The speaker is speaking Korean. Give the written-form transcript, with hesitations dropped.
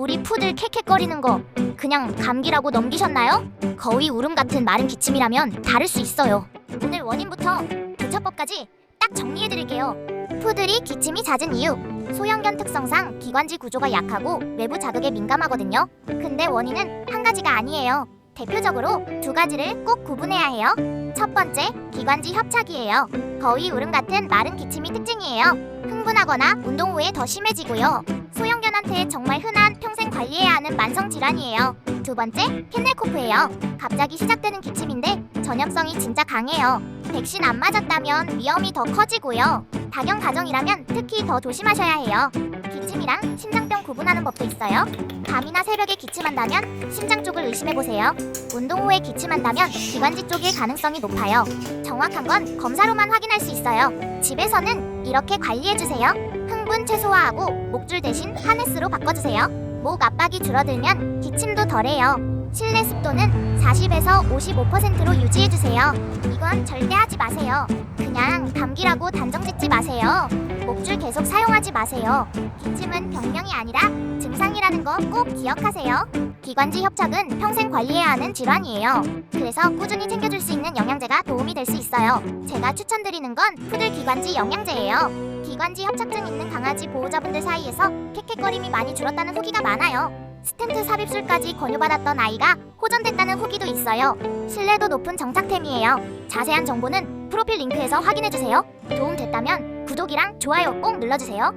우리 푸들 캑캑거리는 거 그냥 감기라고 넘기셨나요? 거위 울음 같은 마른 기침이라면 다를 수 있어요. 오늘 원인부터 교차법까지 딱 정리해드릴게요. 푸들이 기침이 잦은 이유. 소형견 특성상 기관지 구조가 약하고 외부 자극에 민감하거든요. 근데 원인은 한 가지가 아니에요. 대표적으로 두 가지를 꼭 구분해야 해요. 첫 번째, 기관지 협착이에요. 거위 울음 같은 마른 기침이 특징이에요. 흥분하거나 운동 후에 더 심해지고요. 소형견한테 정말 흔한 평생 관리해야 하는 만성 질환이에요. 두 번째, 캔넬코프예요. 갑자기 시작되는 기침인데 전염성이 진짜 강해요. 백신 안 맞았다면 위험이 더 커지고요. 다경 가정이라면 특히 더 조심하셔야 해요. 기침이랑 심장병 구분하는 법도 있어요. 밤이나 새벽에 기침한다면 심장 쪽을 의심해보세요. 운동 후에 기침한다면 기관지 쪽일 가능성이 높아요. 정확한 건 검사로만 확인할 수 있어요. 집에서는 이렇게 관리해주세요. 흥분 최소화하고 목줄 대신 하네스로 바꿔주세요. 목 압박이 줄어들면 기침도 덜해요. 실내 습도는 40에서 55%로 유지해주세요. 이건 절대 하지 마세요. 그냥 감기라고 단정 짓지 마세요. 목줄 계속 사용하지 마세요. 기침은 병명이 아니라 증상이라는 거 꼭 기억하세요. 기관지 협착은 평생 관리해야 하는 질환이에요. 그래서 꾸준히 챙겨줄 수 있는 영양제가 도움이 될 수 있어요. 제가 추천드리는 건 푸들 기관지 영양제예요. 기관지 협착증 있는 강아지 보호자분들 사이에서 캑캑거림이 많이 줄었다는 후기가 많아요. 스텐트 삽입술까지 권유받았던 아이가 호전됐다는 후기도 있어요. 신뢰도 높은 정착템이에요. 자세한 정보는 프로필 링크에서 확인해주세요. 도움 됐다면 구독이랑 좋아요 꼭 눌러주세요.